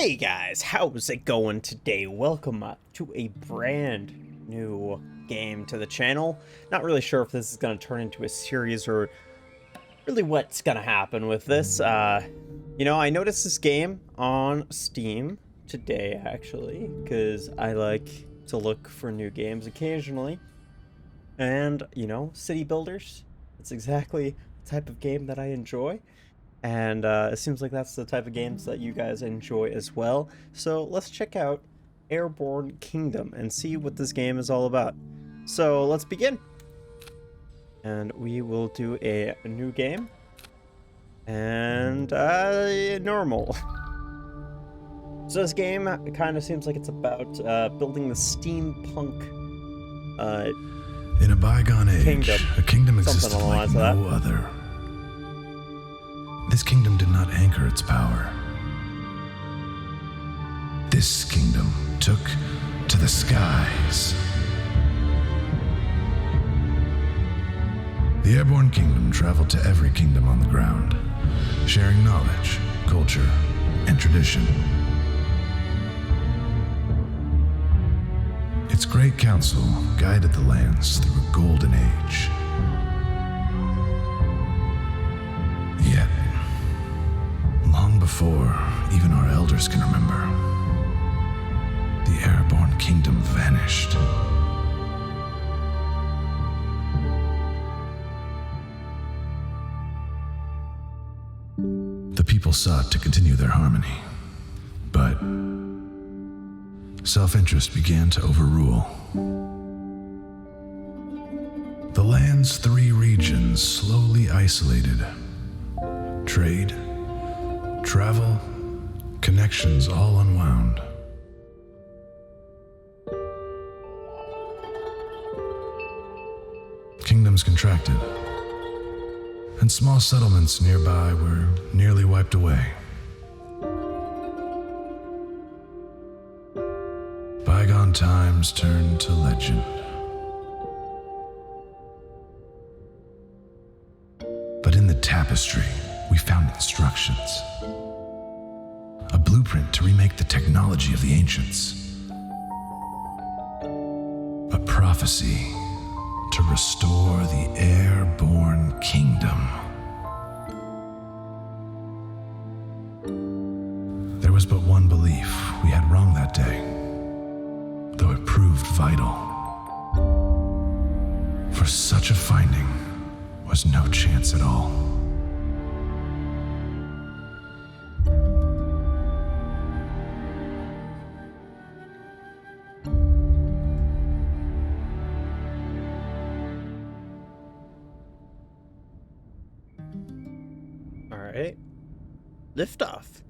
Hey guys, how's it going today? Welcome to a brand new game to the channel. Not really sure if this is going to turn into a series or really what's going to happen with this. I noticed this game on Steam today actually, because I like to look for new games occasionally. And, city builders, it's exactly the type of game that I enjoy. And it seems like that's the type of games that you guys enjoy as well. So let's check out Airborne Kingdom and see what this game is all about. So let's begin. And we will do a new game. And normal. So this game kind of seems like it's about building the steampunk in a bygone age, kingdom. A kingdom existed Something along like the lines of no other. This kingdom did not anchor its power. This kingdom took to the skies. The Airborne Kingdom traveled to every kingdom on the ground, sharing knowledge, culture, and tradition. Its great council guided the lands through a golden age. Yet, long before even our elders can remember, the Airborne Kingdom vanished. The people sought to continue their harmony, but self-interest began to overrule. The land's 3 regions slowly isolated. Trade, travel, connections all unwound. Kingdoms contracted, and small settlements nearby were nearly wiped away. Bygone times turned to legend. But in the tapestry, we found instructions. A blueprint to remake the technology of the ancients. A prophecy to restore the Airborne Kingdom. There was but one belief we had wrong that day, though it proved vital. For such a finding was no chance at all. Alright. Liftoff.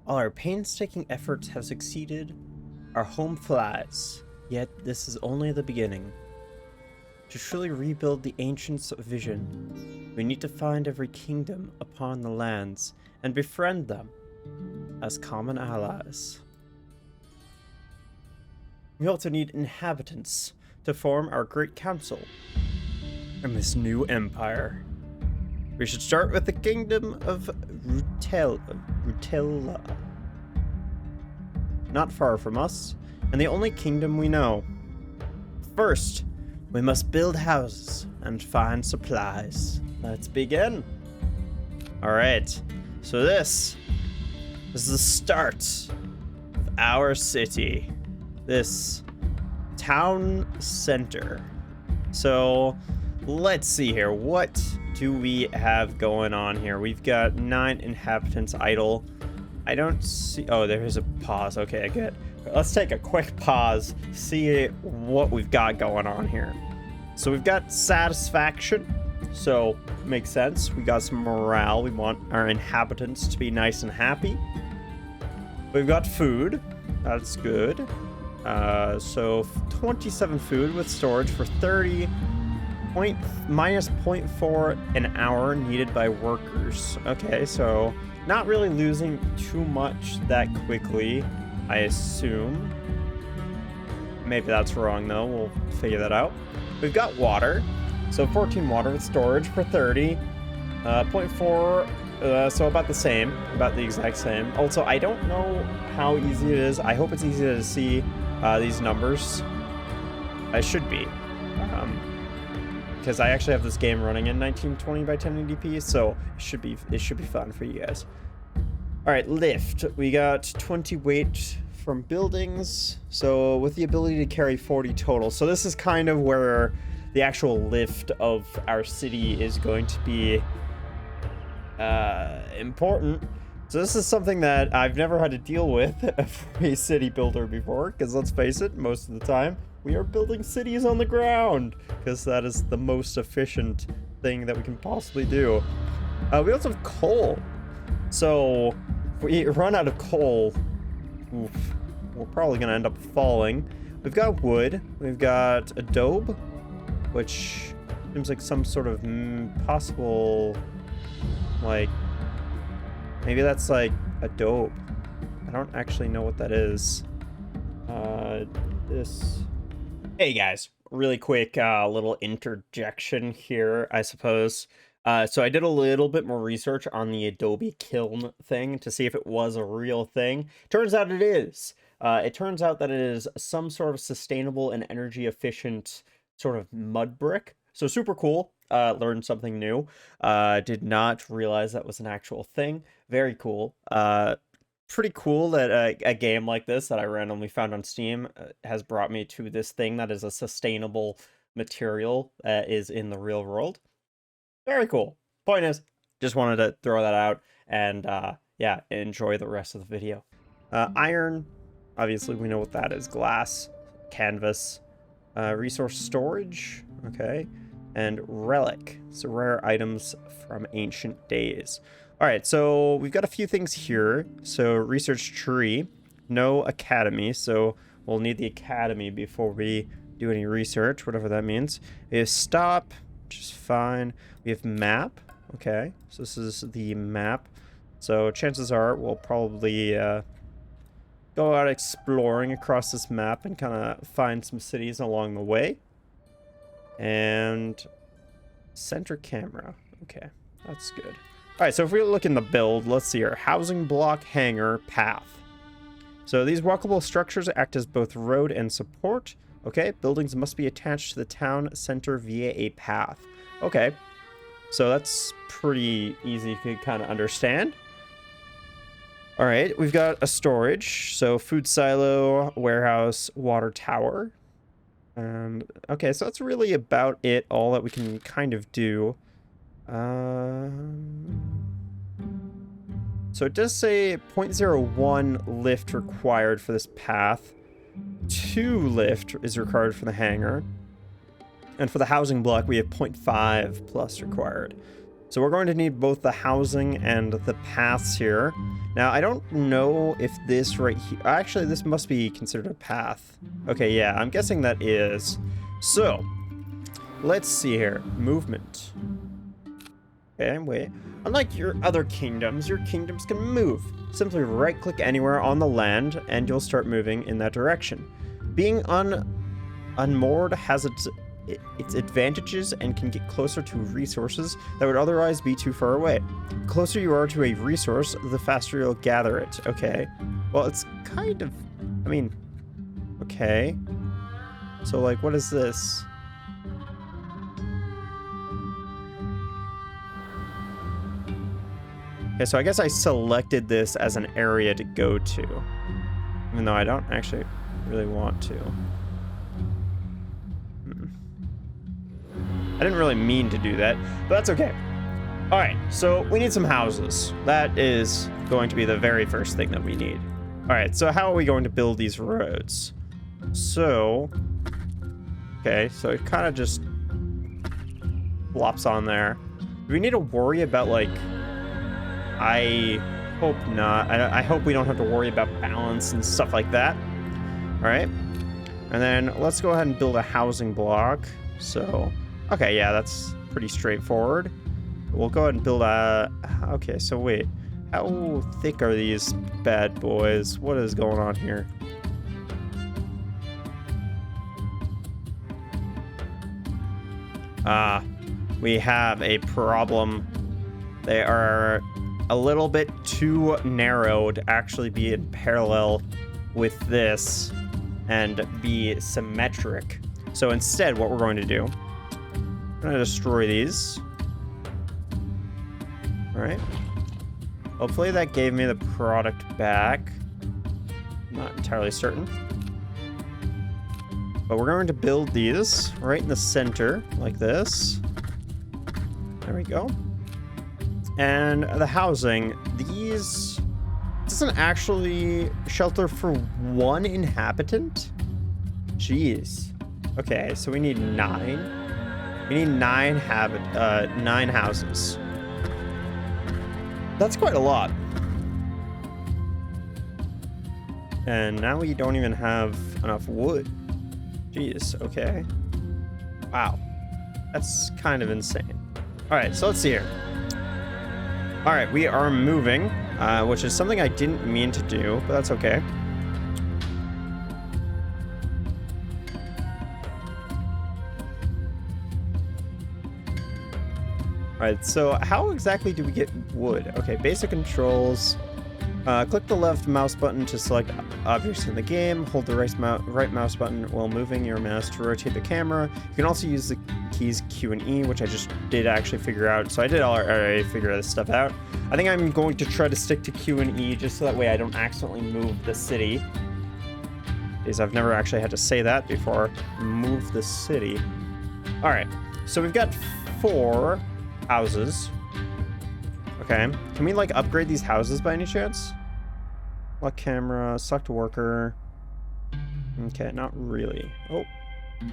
All our painstaking efforts have succeeded. Our home flies. Yet this is only the beginning. To truly rebuild the ancients' vision, we need to find every kingdom upon the lands and befriend them as common allies. We also need inhabitants to form our great council in this new empire. We should start with the kingdom of Rutella. Not far from us, and the only kingdom we know. First, we must build houses and find supplies. Let's begin. Alright, so this is the start of our city. This town center. So, let's see here. What do we have going on here? We've got 9 inhabitants idle. I don't see... Oh, there's a pause. Okay, good. Let's take a quick pause, see what we've got going on here. So we've got satisfaction. So, makes sense. We got some morale. We want our inhabitants to be nice and happy. We've got food. That's good. So 27 food with storage for 30... minus 0.4 an hour needed by workers. Okay, so not really losing too much that quickly, I assume. Maybe that's wrong though, we'll figure that out. We've got water, so 14 water with storage for 30. 0.4 So about the exact same. Also, I don't know how easy it is. I hope it's easy to see these numbers. It should be. Because I actually have this game running in 1920 by 1080p, so it should be fun for you guys. All right, lift. We got 20 weight from buildings, so with the ability to carry 40 total. So this is kind of where the actual lift of our city is going to be important. So this is something that I've never had to deal with for a city builder before, because let's face it, most of the time we are building cities on the ground, because that is the most efficient thing that we can possibly do. We also have coal. So if we run out of coal, oof, we're probably going to end up falling. We've got wood. We've got adobe, which seems like some sort of possible, like, maybe that's like adobe. I don't actually know what that is. Hey guys, really quick little interjection here, I suppose. So I did a little bit more research on the Adobe Kiln thing to see if it was a real thing. Turns out it is. It turns out that it is some sort of sustainable and energy efficient sort of mud brick. So super cool. Learned something new. Did not realize that was an actual thing. Very cool. Pretty cool that a game like this that I randomly found on Steam has brought me to this thing that is a sustainable material that is in the real world. Very cool. Point is, just wanted to throw that out and yeah, enjoy the rest of the video. Iron, obviously we know what that is. Glass, canvas, resource storage, okay, and relic, so rare items from ancient days. All right, so we've got a few things here. So research tree, no academy, so we'll need the academy before we do any research, whatever that means. We have stop, which is fine. We have map, okay, so this is the map. So chances are we'll probably go out exploring across this map and kind of find some cities along the way. And center camera, okay, that's good. All right, so if we look in the build, let's see here. Housing block, hangar, path. So these walkable structures act as both road and support. Okay, buildings must be attached to the town center via a path. Okay, so that's pretty easy to kind of understand. All right, we've got a storage. So food silo, warehouse, water tower. And okay, so that's really about it, all that we can kind of do. So it does say 0.01 lift required for this path. 2 lift is required for the hangar. And for the housing block, we have 0.5 plus required. So we're going to need both the housing and the paths here. Now, I don't know if this right here... Actually, this must be considered a path. Okay, yeah, I'm guessing that is. So, let's see here. Movement. Okay, wait. Unlike your other kingdoms can move. Simply right-click anywhere on the land, and you'll start moving in that direction. Being unmoored has its advantages and can get closer to resources that would otherwise be too far away. The closer you are to a resource, the faster you'll gather it. Okay. Well, it's kind of... I mean... Okay. So, like, what is this? Okay, so I guess I selected this as an area to go to. Even though I don't actually really want to. I didn't really mean to do that, but that's okay. All right, so we need some houses. That is going to be the very first thing that we need. All right, so how are we going to build these roads? So, okay, so it kind of just flops on there. Do we need to worry about, like, I hope not. I hope we don't have to worry about balance and stuff like that. All right, and then let's go ahead and build a housing block. So, okay, yeah, that's pretty straightforward. We'll go ahead and build a... Okay, so wait. How thick are these bad boys? What is going on here? We have a problem. They are a little bit too narrow to actually be in parallel with this and be symmetric. So instead, what we're going to do, I'm going to destroy these. All right. Hopefully that gave me the product back. Not entirely certain. But we're going to build these right in the center, like this. There we go. And the housing, these doesn't actually shelter for one inhabitant? Jeez. Okay, so we need 9. We need 9 houses. That's quite a lot. And now we don't even have enough wood. Jeez, okay. Wow. That's kind of insane. All right, so let's see here. All right, we are moving, which is something I didn't mean to do, but that's okay. All right, so how exactly do we get wood? Okay, basic controls. Click the left mouse button to select objects in the game. Hold the right mouse button while moving your mouse to rotate the camera. You can also use the keys Q and E, which I just did actually figure out. So I did already figure this stuff out. I think I'm going to try to stick to Q and E just so that way I don't accidentally move the city. Because I've never actually had to say that before. Move the city. All right, so we've got 4 houses. Okay, can we like upgrade these houses by any chance? Lock camera, select worker. Okay, not really. Oh,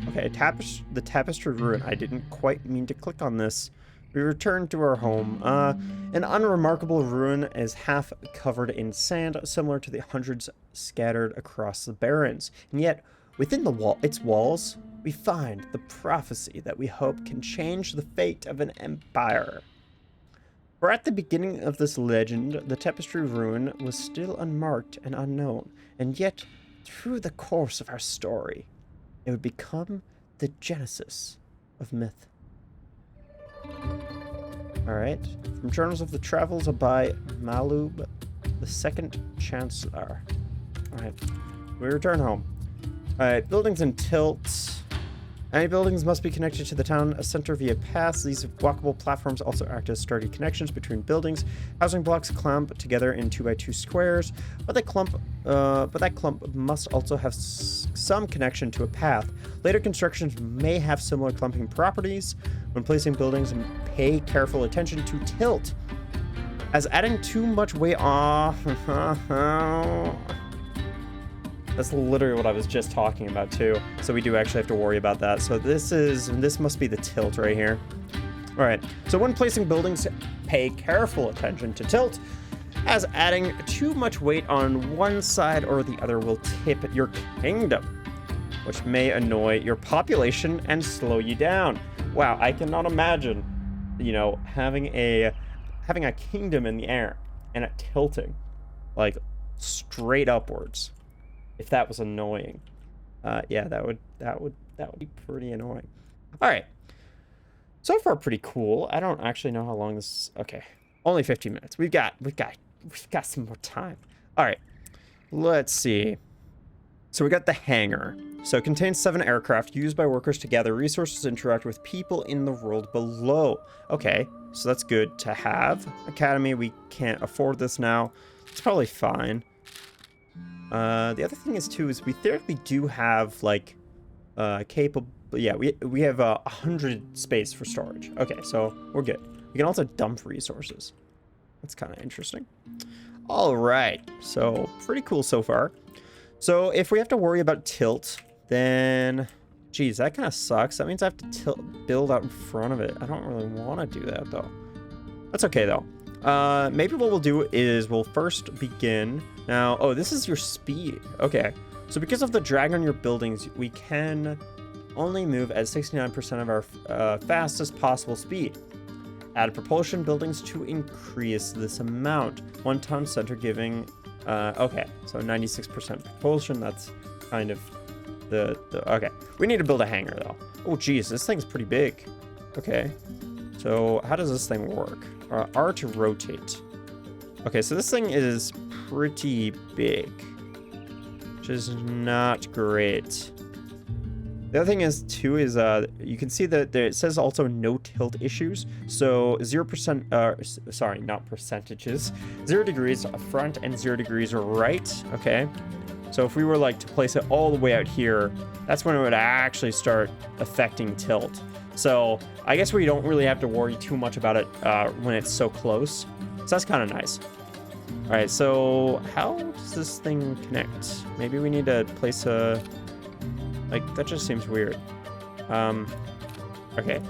okay, the tapestry ruin. I didn't quite mean to click on this. We return to our home. An unremarkable ruin is half covered in sand, similar to the hundreds scattered across the barrens. And yet, within its walls, we find the prophecy that we hope can change the fate of an empire. For at the beginning of this legend, the tapestry ruin was still unmarked and unknown, and yet, through the course of our story, it would become the genesis of myth. Alright, from Journals of the Travels by Malub, the second Chancellor. Alright, we return home. Alright, buildings and tilts. Any buildings must be connected to the town center via paths. These walkable platforms also act as sturdy connections between buildings. Housing blocks clump together in 2x2 squares, but that clump must also have some connection to a path. Later constructions may have similar clumping properties. When placing buildings, pay careful attention to tilt, as adding too much weight off. That's literally what I was just talking about too. So we do actually have to worry about that. So this must be the tilt right here. All right, so when placing buildings, pay careful attention to tilt, as adding too much weight on one side or the other will tip your kingdom, which may annoy your population and slow you down. Wow, I cannot imagine, having a kingdom in the air and it tilting, like straight upwards. If that was annoying, yeah, that would be pretty annoying. All right, so far pretty cool. I don't actually know how long this. Okay, only 15 minutes. We've got some more time. All right, let's see. So we got the hangar. So it contains 7 aircraft used by workers to gather resources, interact with people in the world below. Okay, so that's good to have. Academy, we can't afford this now. It's probably fine. The other thing is we theoretically do have like capable. Yeah, we have 100 space for storage. Okay, so we're good. We can also dump resources. That's kind of interesting. All right, so pretty cool so far. So if we have to worry about tilt, then geez, that kind of sucks. That means I have to build out in front of it. I don't really want to do that though. That's okay though. Maybe what we'll do is we'll first begin. Now, oh, this is your speed. Okay, so because of the drag on your buildings, we can only move at 69% of our fastest possible speed. Add propulsion buildings to increase this amount. 1 ton center giving, okay, so 96% propulsion. That's kind of the okay. We need to build a hangar though. Oh, geez, this thing's pretty big. Okay, so how does this thing work? R to rotate. Okay, so this thing is pretty big, which is not great. The other thing is, too, is you can see that it says also no tilt issues. So 0%, sorry, not percentages. 0 degrees front and 0 degrees right, okay? So if we were like to place it all the way out here, that's when it would actually start affecting tilt. So I guess we don't really have to worry too much about it when it's so close. So that's kind of nice. All right, so how does this thing connect? Maybe we need to place a... Like, that just seems weird. Okay.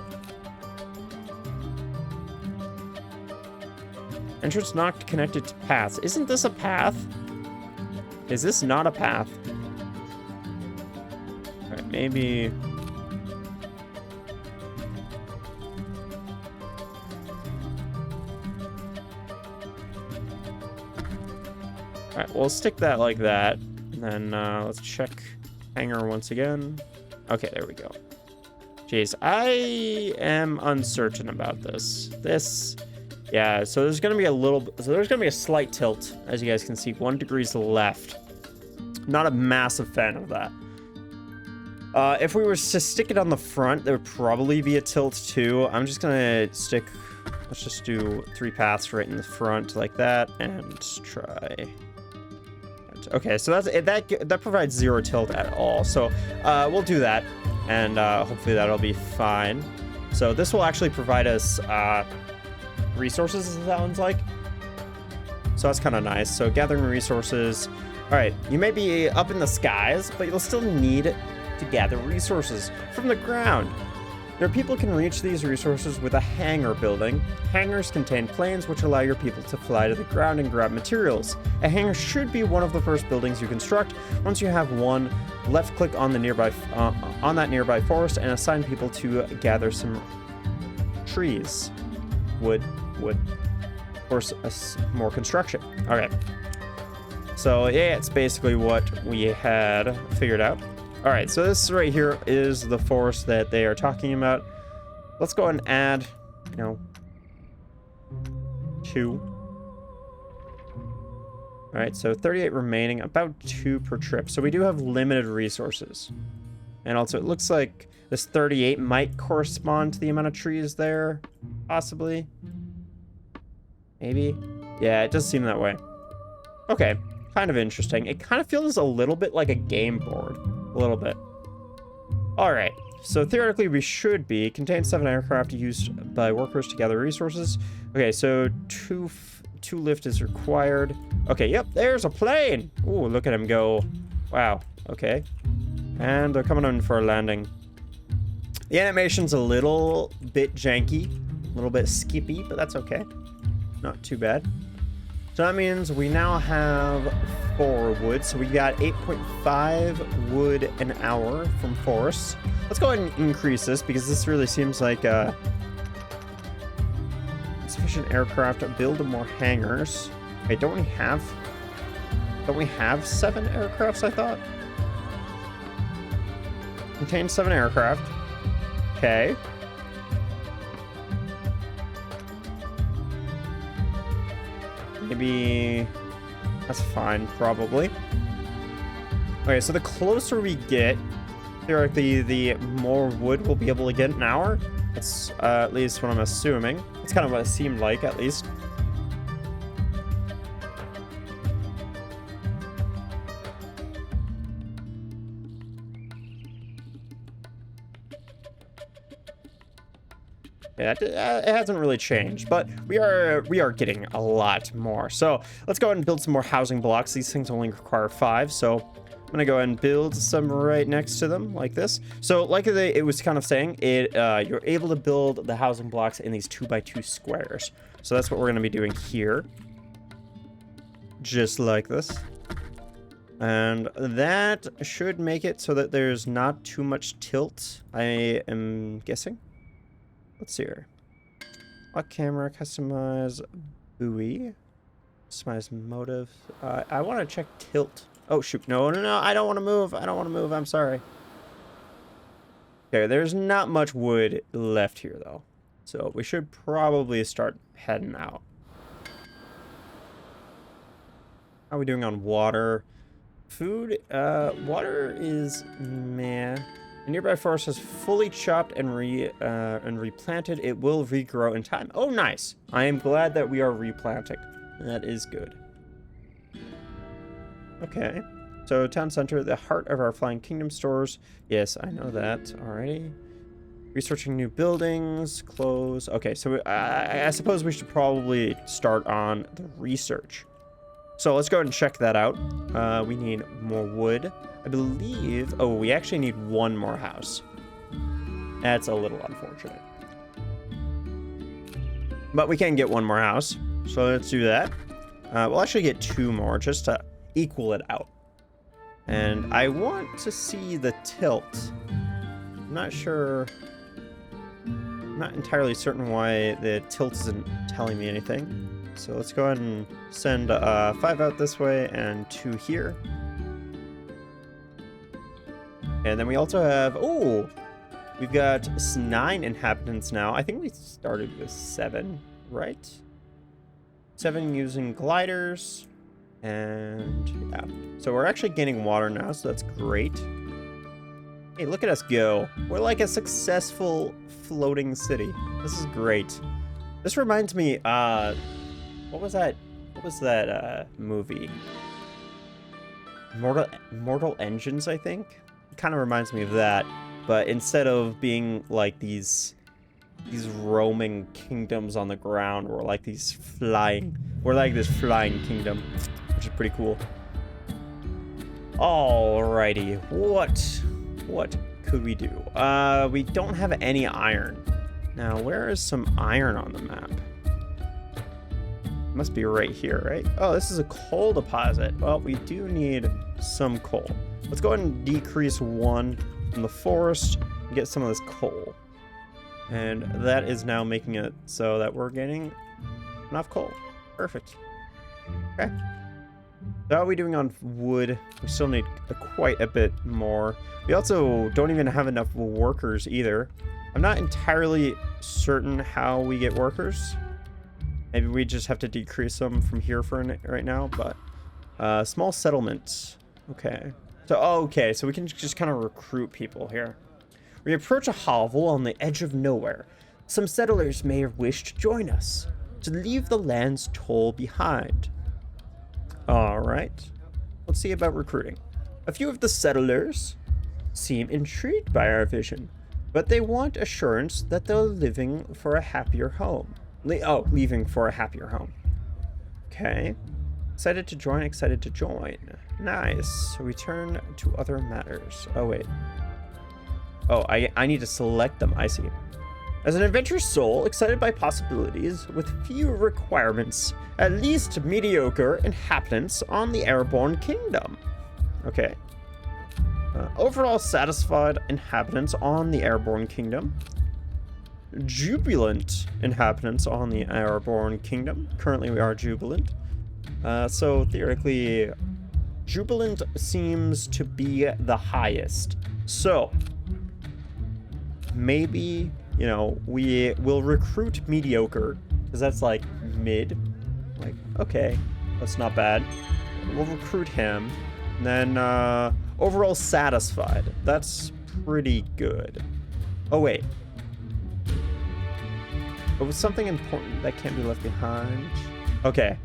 Entrance not connected to paths. Isn't this a path? Is this not a path? Alright, maybe... Alright, we'll stick that like that. And then let's check hanger once again. Okay, there we go. Jeez, I am uncertain about this. Yeah, so there's gonna be a slight tilt, as you guys can see, 1 degree left. Not a massive fan of that. If we were to stick it on the front, there would probably be a tilt too. I'm just gonna stick, let's just do 3 paths right in the front like that, and try. Okay, so that provides 0 tilt at all. So we'll do that, and hopefully that'll be fine. So this will actually provide us resources, it sounds like. So that's kind of nice. So gathering resources. All right, you may be up in the skies, but you'll still need to gather resources from the ground. Your people can reach these resources with a hangar building. Hangars contain planes which allow your people to fly to the ground and grab materials. A hangar should be one of the first buildings you construct. Once you have one, left-click on the nearby forest and assign people to gather some trees, wood, for more construction. Okay. So yeah, it's basically what we had figured out. All right, so this right here is the forest that they are talking about. Let's go ahead and add, 2. All right, so 38 remaining, about 2 per trip. So we do have limited resources. And also it looks like this 38 might correspond to the amount of trees there, possibly. Maybe. Yeah, it does seem that way. Okay, kind of interesting. It kind of feels a little bit like a game board. A little bit. All right, so theoretically we should be contain 7 aircraft used by workers to gather resources. Okay, so two lift is required. Okay, yep, there's a plane. Ooh, look at him go. Wow, okay. And they're coming in for a landing. The animation's a little bit janky, a little bit skippy, but that's okay. Not too bad. So that means we now have 4 wood. So we got 8.5 wood an hour from forests. Let's go ahead and increase this because this really seems like sufficient aircraft to build more hangars. Wait, don't we have 7 aircrafts, I thought? Contain 7 aircraft. Okay. Maybe that's fine, probably. Okay, so the closer we get, theoretically, the more wood we'll be able to get an hour. That's at least what I'm assuming. It's kind of what it seemed like, at least. Yeah, it hasn't really changed, but we are getting a lot more. So let's go ahead and build some more housing blocks. These things only require 5, so I'm gonna go ahead and build some right next to them like this. So like it was kind of saying, you're able to build the housing blocks in these 2x2 squares. So that's what we're gonna be doing here, just like this. And that should make it so that there's not too much tilt, I am guessing. Let's see here. Lock camera, customize buoy, customize motive. I want to check tilt. Oh shoot! No, I don't want to move. I'm sorry. Okay, there's not much wood left here though, so we should probably start heading out. How are we doing on water? Food, water is meh. A nearby forest is fully chopped and replanted. It will regrow in time. Oh, nice. I am glad that we are replanting. That is good. Okay. So, town center, the heart of our Flying Kingdom stores. Yes, I know that already. Researching new buildings, clothes. Okay, so I suppose we should probably start on the research. So let's go ahead and check that out. We need more wood. I believe... Oh, we actually need one more house. That's a little unfortunate. But we can get one more house. So let's do that. We'll actually get two more just to equal it out. And I want to see the tilt. I'm not sure... I'm not entirely certain why the tilt isn't telling me anything. So let's go ahead and send 5 out this way and 2 here. And then we also have, oh, we've got 9 inhabitants now. I think we started with 7, right? 7 using gliders. And yeah, so we're actually gaining water now, so that's great. Hey, look at us go. We're like a successful floating city. This is great. This reminds me, what was that? What was that movie? Mortal Engines, I think. It kind of reminds me of that, but instead of being like these roaming kingdoms on the ground, we're like this flying kingdom, which is pretty cool. Alrighty, what could we do? We don't have any iron. Now, where is some iron on the map? Must be right here, right? Oh, this is a coal deposit. Well, we do need some coal. Let's go ahead and decrease 1 from the forest and get some of this coal. And that is now making it so that we're getting enough coal. Perfect. Okay. So how are we doing on wood? We still need quite a bit more. We also don't even have enough workers either. I'm not entirely certain how we get workers. Maybe we just have to decrease them from here for right now, but small settlements. Okay. So, okay, so we can just kind of recruit people here. We approach a hovel on the edge of nowhere. Some settlers may wish to join us, to leave the land's toll behind. All right. Let's see about recruiting. A few of the settlers seem intrigued by our vision, but they want assurance that they're living for a happier home. Leaving for a happier home. Okay. Excited to join, excited to join. Nice. Return to other matters. Oh, wait. Oh, I need to select them. I see. As an adventurous soul, excited by possibilities, with few requirements, at least mediocre inhabitants on the Airborne Kingdom. Okay. Overall satisfied inhabitants on the Airborne Kingdom. Jubilant inhabitants on the Airborne Kingdom. Currently we are jubilant. So theoretically, jubilant seems to be the highest. So maybe, you know, we will recruit mediocre, because that's like mid. Like, okay, that's not bad. We'll recruit him. And then overall satisfied. That's pretty good. Oh, wait. But with something important that can't be left behind. Okay.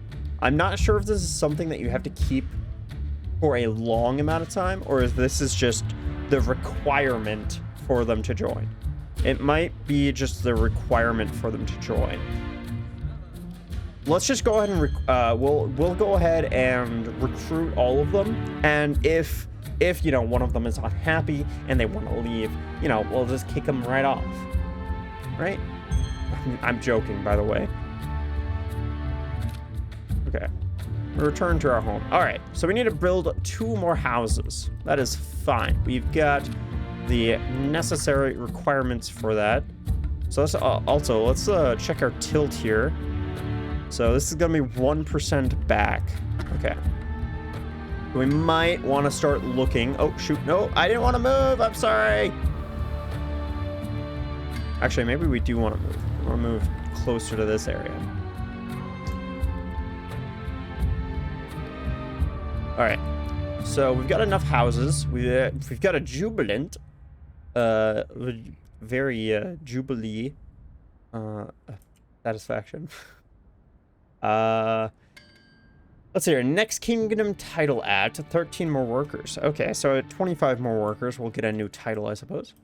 I'm not sure if this is something that you have to keep for a long amount of time, or if this is just the requirement for them to join. It might be just the requirement for them to join. Let's just go ahead and we'll go ahead and recruit all of them, and if you know, one of them is unhappy and they want to leave, you know, we'll just kick them right off. Right? I'm joking, by the way. Okay. Return to our home. All right. So we need to build 2 more houses. That is fine. We've got the necessary requirements for that. So let's check our tilt here. So this is going to be 1% back. Okay. We might want to start looking. Oh, shoot. No, I didn't want to move. I'm sorry. Actually, maybe we do want to move. We want to move closer to this area. So we've got enough houses. We've got a jubilant, very jubilee, satisfaction. Let's see here. Next kingdom title add to 13 more workers. Okay, so at 25 more workers, we'll get a new title, I suppose.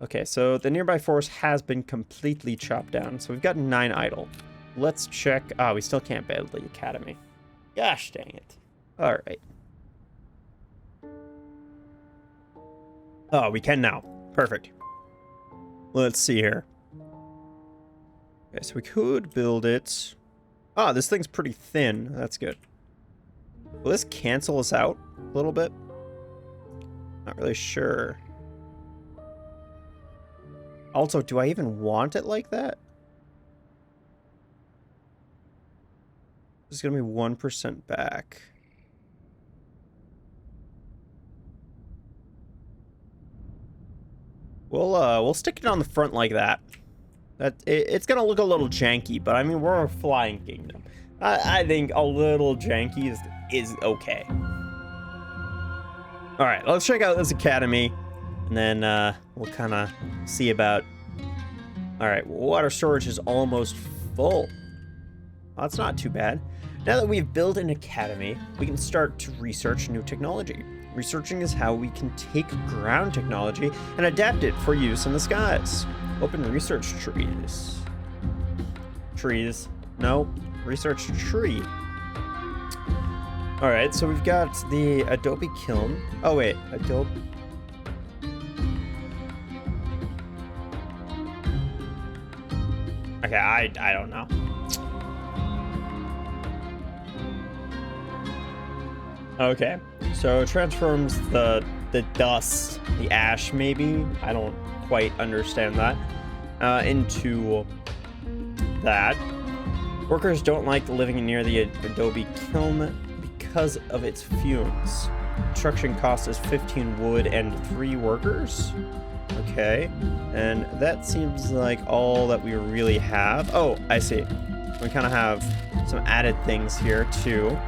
Okay, so the nearby forest has been completely chopped down, so we've got 9 idle. Let's check. We still can't build the academy. Gosh dang it. All right. Oh, we can now. Perfect. Let's see here. Okay, so we could build it. Oh, this thing's pretty thin. That's good. Will this cancel us out a little bit? Not really sure. Also, do I even want it like that? It's gonna be 1% back. We'll stick it on the front like that. It's gonna look a little janky, but I mean, we're a flying kingdom. I think a little janky is okay. All right, let's check out this academy, and then we'll kind of see about. All right, water storage is almost full. Well, that's not too bad. Now that we've built an academy, we can start to research new technology. Researching is how we can take ground technology and adapt it for use in the skies. Open research trees. Trees. No. Research tree. Alright, so we've got the Adobe Kiln. Oh, wait. Adobe. Okay, I don't know. Okay, so it transforms the dust, the ash maybe, I don't quite understand that, into that. Workers don't like living near the Adobe Kiln because of its fumes. Construction cost is 15 wood and 3 workers. Okay, and that seems like all that we really have. Oh, I see. We kind of have some added things here too.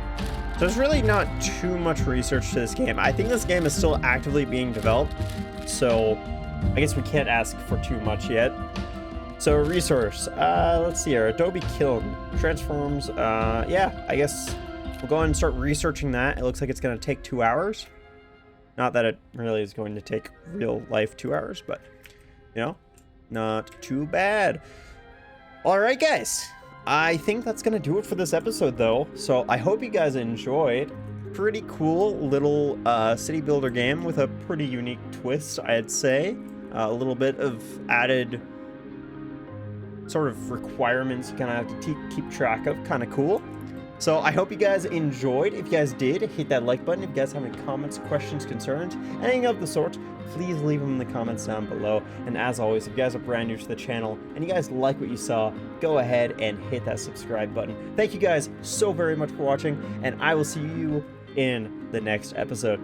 So there's really not too much research to this game. I think this game is still actively being developed, so I guess we can't ask for too much yet. So resource, let's see here. Adobe Kiln transforms, yeah, I guess we'll go ahead and start researching that. It looks like it's going to take 2 hours. Not that it really is going to take real life 2 hours, but, you know, not too bad. All right, guys. I think that's going to do it for this episode, though. So I hope you guys enjoyed. Pretty cool little city builder game with a pretty unique twist, I'd say. A little bit of added sort of requirements you kind of have to keep track of. Kind of cool. So I hope you guys enjoyed. If you guys did, hit that like button. If you guys have any comments, questions, concerns, anything of the sort, please leave them in the comments down below. And as always, if you guys are brand new to the channel and you guys like what you saw, go ahead and hit that subscribe button. Thank you guys so very much for watching, and I will see you in the next episode.